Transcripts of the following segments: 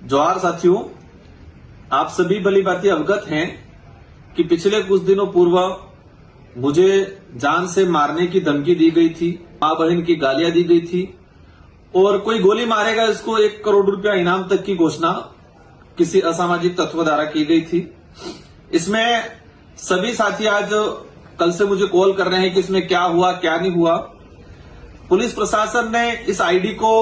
जोहार साथियों, आप सभी भली भांति अवगत हैं कि पिछले कुछ दिनों पूर्व मुझे जान से मारने की धमकी दी गई थी, मां बहन की गालियां दी गई थी और कोई गोली मारेगा इसको 1 करोड़ रुपया इनाम तक की घोषणा किसी असामाजिक तत्व द्वारा की गई थी। इसमें सभी साथी आज कल से मुझे कॉल कर रहे हैं कि इसमें क्या हुआ क्या नहीं हुआ। पुलिस प्रशासन ने इस आईडी को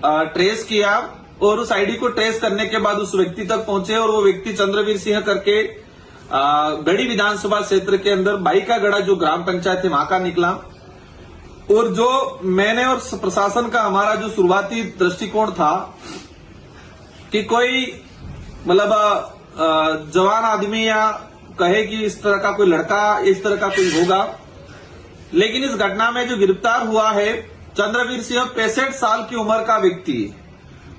ट्रेस किया और उस आईडी को ट्रेस करने के बाद उस व्यक्ति तक पहुंचे और वो व्यक्ति चंद्रवीर सिंह करके गढ़ी विधानसभा क्षेत्र के अंदर बाईकागढ़ा जो ग्राम पंचायत है वहां का निकला। और जो मैंने और प्रशासन का हमारा जो शुरुआती दृष्टिकोण था कि कोई मतलब जवान आदमी या कहे कि इस तरह का कोई लड़का इस तरह का कोई होगा, लेकिन इस घटना में जो गिरफ्तार हुआ है चंद्रवीर सिंह 65 साल की उम्र का व्यक्ति है।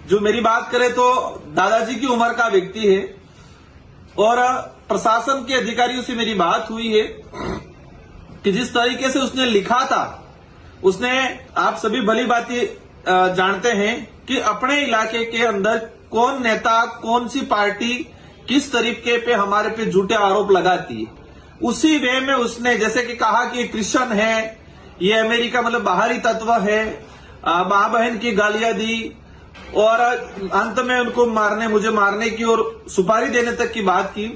जो मेरी बात करें तो दादाजी की उम्र का व्यक्ति है और प्रशासन के अधिकारियों से मेरी बात हुई है कि जिस तरीके से उसने लिखा था, उसने आप सभी भली भांति जानते हैं कि अपने इलाके के अंदर कौन नेता कौन सी पार्टी किस तरीके पे हमारे पे झूठे आरोप लगाती है, उसी वे में उसने जैसे कि कहा कि क्रिश्चियन है, ये अमेरिका मतलब बाहरी तत्व है, मां बहन की गालियां दी और अंत में उनको मुझे मारने की और सुपारी देने तक की बात की।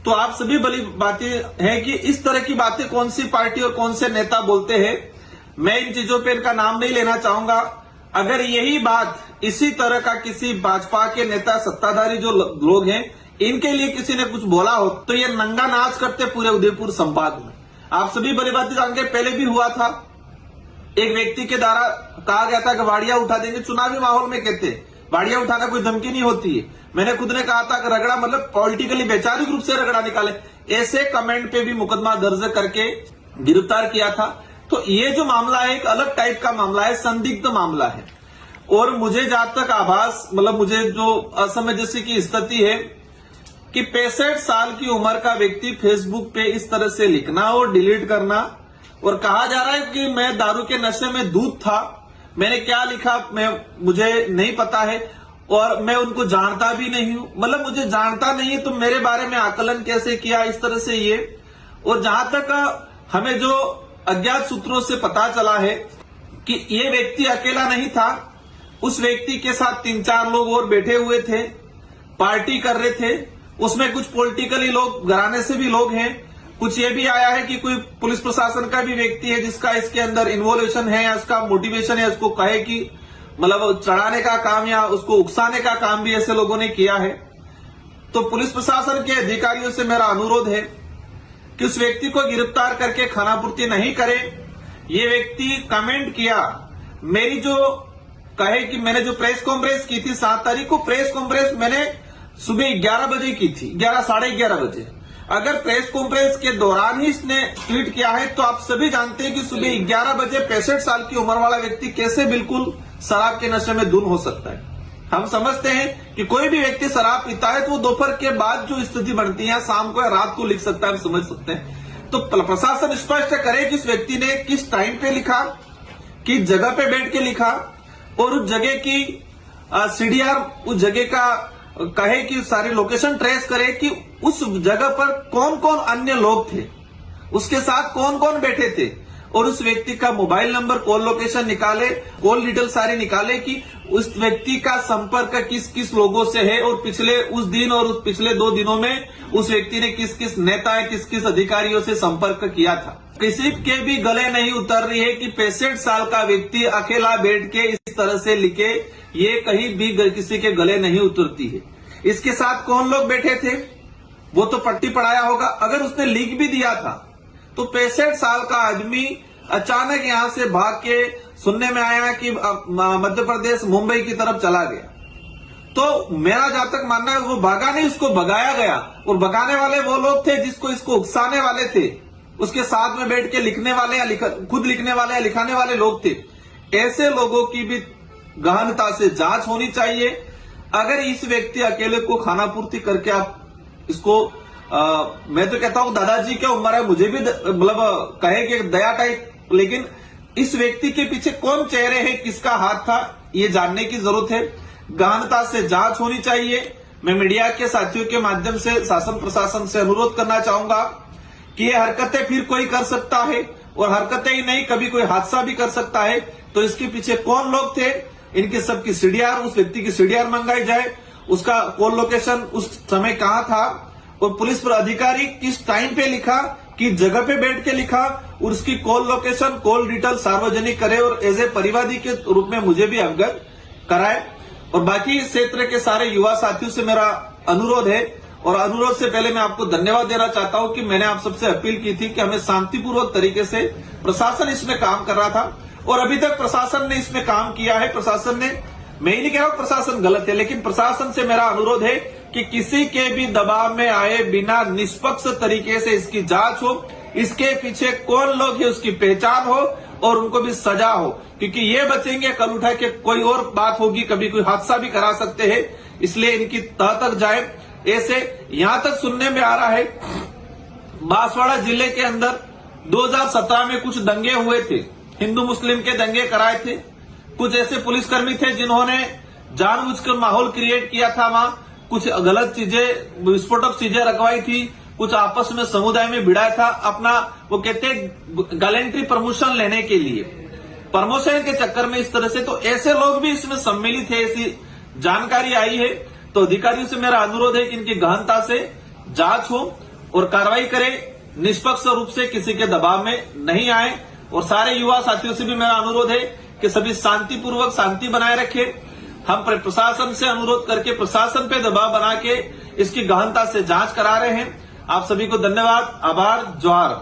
तो आप सभी भली बातें हैं कि इस तरह की बातें कौन सी पार्टी और कौन से नेता बोलते हैं। मैं इन चीजों पे इनका नाम नहीं लेना चाहूंगा। अगर यही बात इसी तरह का किसी भाजपा के नेता सत्ताधारी जो लोग हैं इनके लिए किसी ने कुछ बोला हो तो ये नंगा नाच करते पूरे उदयपुर संभाग में। आप सभी भली बातें जानते, पहले भी हुआ था, एक व्यक्ति के द्वारा कहा गया था कि वाड़ियां उठा देंगे। चुनावी माहौल में कहते वाड़ियां उठाना कोई धमकी नहीं होती है। मैंने खुद ने कहा था कि रगड़ा मतलब पॉलिटिकली वैचारिक रूप से रगड़ा निकाले, ऐसे कमेंट पे भी मुकदमा दर्ज करके गिरफ्तार किया था। तो ये जो मामला है एक अलग टाइप का मामला है, संदिग्ध मामला है। और मुझे जहां तक आभास मतलब मुझे जो असमंजस्य की स्थिति है कि 65 साल की उम्र का व्यक्ति फेसबुक पे इस तरह से लिखना और डिलीट करना और कहा जा रहा है कि मैं दारू के नशे में दूध था। मैंने क्या लिखा मुझे नहीं पता है और मैं उनको जानता भी नहीं हूं। मतलब मुझे जानता नहीं है तो मेरे बारे में आकलन कैसे किया इस तरह से ये। और जहां तक हमें जो अज्ञात सूत्रों से पता चला है कि ये व्यक्ति अकेला नहीं था, उस व्यक्ति के साथ 3-4 लोग और बैठे हुए थे, पार्टी कर रहे थे। उसमें कुछ पॉलिटिकली लोग घराने से भी लोग हैं। कुछ ये भी आया है कि कोई पुलिस प्रशासन का भी व्यक्ति है जिसका इसके अंदर इन्वॉल्वेशन है या उसका मोटिवेशन है, उसको कहे कि मतलब चढ़ाने का काम या उसको उकसाने का काम भी ऐसे लोगों ने किया है। तो पुलिस प्रशासन के अधिकारियों से मेरा अनुरोध है कि उस व्यक्ति को गिरफ्तार करके खानापूर्ति नहीं करें। ये व्यक्ति कमेंट किया, मेरी जो कहे कि मैंने जो प्रेस कॉन्फ्रेंस की थी 7 तारीख को, प्रेस कॉन्फ्रेंस मैंने सुबह 11 बजे की थी, 11 साढ़े 11 बजे। अगर प्रेस कॉन्फ्रेंस के दौरान ही इसने ट्वीट किया है तो आप सभी जानते हैं कि सुबह 11 बजे 65 साल की उम्र वाला व्यक्ति कैसे बिल्कुल शराब के नशे में धुन हो सकता है। हम समझते हैं कि कोई भी व्यक्ति शराब पीता है तो वो दोपहर के बाद जो स्थिति बनती है शाम को या रात को लिख सकता है, हम समझ सकते हैं। तो प्रशासन स्पष्ट करे कि इस व्यक्ति ने किस टाइम पे लिखा, किस जगह पे बैठ के लिखा और उस जगह की सीडीआर उस जगह का कहे कि सारी लोकेशन ट्रेस करे कि उस जगह पर कौन कौन अन्य लोग थे, उसके साथ कौन कौन बैठे थे और उस व्यक्ति का मोबाइल नंबर, कॉल लोकेशन निकाले, कॉल डिटेल सारी निकाले कि उस व्यक्ति का संपर्क किस किस लोगों से है और पिछले उस दिन और उस पिछले 2 दिनों में उस व्यक्ति ने किस किस नेता किस किस अधिकारियों से संपर्क किया था। किसी के भी गले नहीं उतर रही है कि 65 साल का व्यक्ति अकेला बैठ के इस तरह से लिखे, ये कहीं भी किसी के गले नहीं उतरती है। इसके साथ कौन लोग बैठे थे वो तो पट्टी पढ़ाया होगा। अगर उसने लिख भी दिया था तो 65 साल का आदमी अचानक यहां से भाग के सुनने में आया कि मध्य प्रदेश मुंबई की तरफ चला गया। तो मेरा जहां तक मानना है वो भागा नहीं, उसको भगाया गया और भगाने वाले वो लोग थे जिसको इसको उकसाने वाले थे, उसके साथ में बैठ के लिखने वाले या खुद लिखने वाले या लिखाने वाले लोग थे। ऐसे लोगों की भी गहनता से जांच होनी चाहिए। अगर इस व्यक्ति अकेले को खानापूर्ति करके आप इसको मैं तो कहता हूं दादाजी क्या उम्र है, मुझे भी मतलब कहे कि दया टाइप, लेकिन इस व्यक्ति के पीछे कौन चेहरे हैं, किसका हाथ था, ये जानने की जरूरत है। गहनता से जांच होनी चाहिए। मैं मीडिया के साथियों के माध्यम से शासन प्रशासन से अनुरोध करना चाहूंगा कि ये हरकतें फिर कोई कर सकता है, और हरकतें ही नहीं, कभी कोई हादसा भी कर सकता है। तो इसके पीछे कौन लोग थे, इनके सबकी सीडीआर, उस व्यक्ति की सीडीआर मंगाई जाए, उसका कॉल लोकेशन उस समय कहां था, और पुलिस पर अधिकारी किस टाइम पे लिखा, किस जगह पे बैठ के लिखा, और उसकी कॉल लोकेशन, कॉल डिटेल सार्वजनिक करे, और एज ए परिवादी के रूप में मुझे भी अवगत कराए। और बाकी क्षेत्र के सारे युवा साथियों से मेरा अनुरोध है, और अनुरोध से पहले मैं आपको धन्यवाद देना चाहता हूं कि मैंने आप सबसे अपील की थी कि हमें शांतिपूर्वक तरीके से, प्रशासन इसमें काम कर रहा था और अभी तक प्रशासन ने इसमें काम किया है। प्रशासन ने, मैं ही नहीं कह रहा हूं प्रशासन गलत है, लेकिन प्रशासन से मेरा अनुरोध है कि किसी के भी दबाव में आए बिना निष्पक्ष तरीके से इसकी जांच हो, इसके पीछे कौन लोग है उसकी पहचान हो और उनको भी सजा हो, क्योंकि ये बचेंगे कल उठा के कोई और बात होगी, कभी कोई हादसा भी करा सकते हैं। इसलिए इनकी तह तक जाए। ऐसे यहां तक सुनने में आ रहा है बांसवाड़ा जिले के अंदर 2017 में कुछ दंगे हुए थे, हिंदू मुस्लिम के दंगे कराए थे। कुछ ऐसे पुलिसकर्मी थे जिन्होंने जानबूझकर माहौल क्रिएट किया था, वहां कुछ गलत चीजें, विस्फोटक चीजें रखवाई थी, कुछ आपस में समुदाय में भिड़ाया था, अपना वो कहते हैं गैलेंट्री प्रमोशन लेने के लिए, प्रमोशन के चक्कर में इस तरह से। तो ऐसे लोग भी इसमें सम्मिलित है, ऐसी जानकारी आई है। तो अधिकारियों से मेरा अनुरोध है कि इनकी गहनता से जांच हो और कार्रवाई करें, निष्पक्ष रूप से किसी के दबाव में नहीं आए। और सारे युवा साथियों से भी मेरा अनुरोध है कि सभी शांतिपूर्वक शांति बनाए रखें। हम प्रशासन से अनुरोध करके प्रशासन पे दबाव बना के इसकी गहनता से जांच करा रहे हैं। आप सभी को धन्यवाद, आभार, जोहार।